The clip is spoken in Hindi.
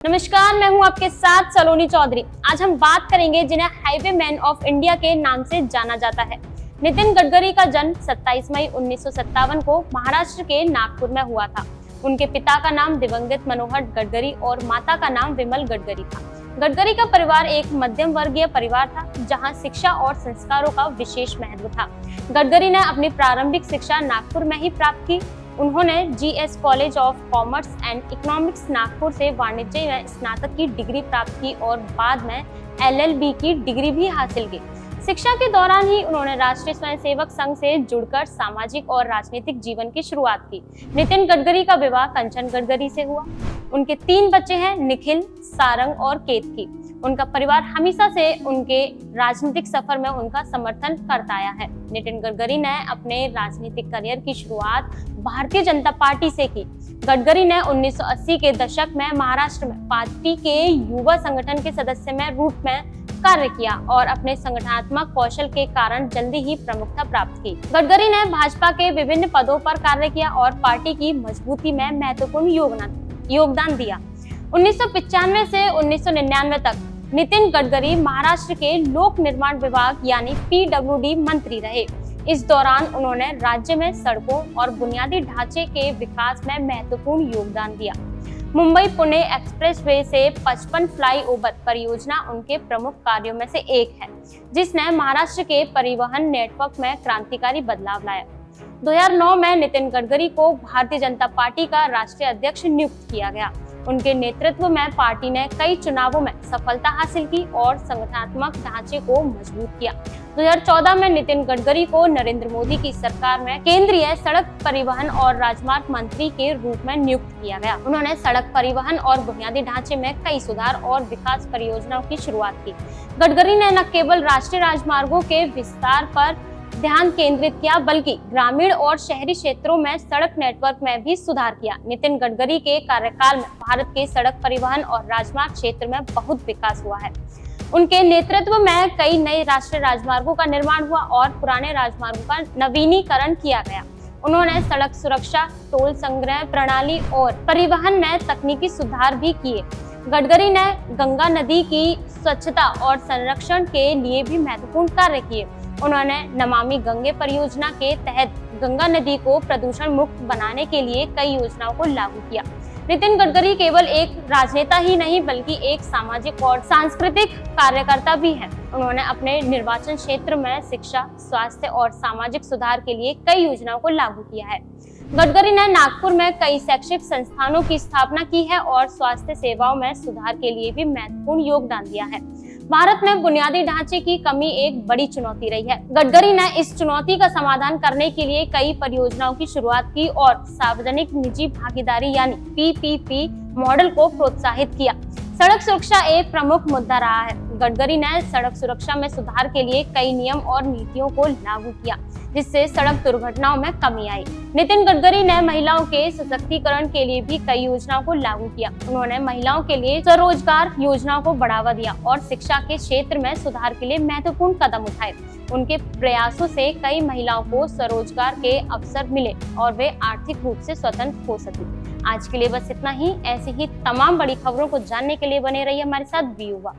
नमस्कार, मैं हूं आपके साथ सलोनी चौधरी। आज हम बात करेंगे जिन्हें हाईवे मैन ऑफ इंडिया के नाम से जाना जाता है। नितिन गडकरी का जन्म 27 मई 1957 को महाराष्ट्र के नागपुर में हुआ था। उनके पिता का नाम दिवंगत मनोहर गडकरी और माता का नाम विमल गडकरी था। गडकरी का परिवार एक मध्यम वर्गीय परिवार था, जहां शिक्षा और संस्कारों का विशेष महत्व था। गडकरी ने अपनी प्रारंभिक शिक्षा नागपुर में ही प्राप्त की। उन्होंने GS college of commerce and economics Nagpur से वाणिज्य में स्नातक की डिग्री प्राप्त की और बाद में एलएलबी की डिग्री भी हासिल की। शिक्षा के दौरान ही उन्होंने राष्ट्रीय स्वयंसेवक संघ से जुड़कर सामाजिक और राजनीतिक जीवन की शुरुआत की। नितिन गडकरी का विवाह कंचन गडकरी से हुआ। उनके 3 बच्चे हैं, निखिल, सारंग और केतकी। उनका परिवार हमेशा से उनके राजनीतिक सफर में उनका समर्थन करता आया है। नितिन गडकरी ने अपने राजनीतिक करियर की शुरुआत भारतीय जनता पार्टी से की। गडकरी ने 1980 के दशक में महाराष्ट्र में पार्टी के युवा संगठन के सदस्य में रूप में कार्य किया और अपने संगठनात्मक कौशल के कारण जल्दी ही प्रमुखता प्राप्त की। गडकरी ने भाजपा के विभिन्न पदों पर कार्य किया और पार्टी की मजबूती में महत्वपूर्ण योगदान दिया। 1995 से 1999 तक नितिन गडकरी महाराष्ट्र के लोक निर्माण विभाग यानी पीडब्ल्यूडी मंत्री रहे। इस दौरान उन्होंने राज्य में सड़कों और बुनियादी ढांचे के विकास में महत्वपूर्ण योगदान दिया। मुंबई पुणे एक्सप्रेसवे से 55 फ्लाईओवर परियोजना उनके प्रमुख कार्यों में से एक है, जिसने महाराष्ट्र के परिवहन नेटवर्क में क्रांतिकारी बदलाव लाया। 2009 में नितिन गडकरी को भारतीय जनता पार्टी का राष्ट्रीय अध्यक्ष नियुक्त किया गया। उनके नेतृत्व में पार्टी ने कई चुनावों में सफलता हासिल की और संगठनात्मक ढांचे को मजबूत किया। 2014 में नितिन गडकरी को नरेंद्र मोदी की सरकार में केंद्रीय सड़क परिवहन और राजमार्ग मंत्री के रूप में नियुक्त किया गया। उन्होंने सड़क परिवहन और बुनियादी ढांचे में कई सुधार और विकास परियोजनाओं की शुरुआत की। गडकरी ने न केवल राष्ट्रीय राजमार्गों के विस्तार पर ध्यान केंद्रित किया, बल्कि ग्रामीण और शहरी क्षेत्रों में सड़क नेटवर्क में भी सुधार किया। नितिन गडकरी के कार्यकाल में भारत के सड़क परिवहन और राजमार्ग क्षेत्र में बहुत विकास हुआ है। उनके नेतृत्व में कई नए राष्ट्रीय राजमार्गों का निर्माण हुआ और पुराने राजमार्गों का नवीनीकरण किया गया। उन्होंने सड़क सुरक्षा, टोल संग्रह प्रणाली और परिवहन में तकनीकी सुधार भी किए। गडकरी ने गंगा नदी की स्वच्छता और संरक्षण के लिए भी महत्वपूर्ण कार्य किए। उन्होंने नमामि गंगे परियोजना के तहत गंगा नदी को प्रदूषण मुक्त बनाने के लिए कई योजनाओं को लागू किया। नितिन गडकरी केवल एक राजनेता ही नहीं, बल्कि एक सामाजिक और सांस्कृतिक कार्यकर्ता भी हैं। उन्होंने अपने निर्वाचन क्षेत्र में शिक्षा, स्वास्थ्य और सामाजिक सुधार के लिए कई योजनाओं को लागू किया है। गडकरी ने नागपुर में कई शैक्षिक संस्थानों की स्थापना की है और स्वास्थ्य सेवाओं में सुधार के लिए भी महत्वपूर्ण योगदान दिया है। भारत में बुनियादी ढांचे की कमी एक बड़ी चुनौती रही है। गडकरी ने इस चुनौती का समाधान करने के लिए कई परियोजनाओं की शुरुआत की और सार्वजनिक निजी भागीदारी यानी पीपीपी मॉडल को प्रोत्साहित किया। सड़क सुरक्षा एक प्रमुख मुद्दा रहा है। गडकरी ने सड़क सुरक्षा में सुधार के लिए कई नियम और नीतियों को लागू किया, जिससे सड़क दुर्घटनाओं में कमी आई। नितिन गडकरी ने महिलाओं के सशक्तिकरण के लिए भी कई योजनाओं को लागू किया। उन्होंने महिलाओं के लिए स्वरोजगार योजनाओं को बढ़ावा दिया और शिक्षा के क्षेत्र में सुधार के लिए महत्वपूर्ण कदम उठाए। उनके प्रयासों से कई महिलाओं को स्वरोजगार के अवसर मिले और वे आर्थिक रूप से स्वतंत्र हो सकी। आज के लिए बस इतना ही। ऐसी ही तमाम बड़ी खबरों को जानने के लिए बने रहिए हमारे साथ वी युवा।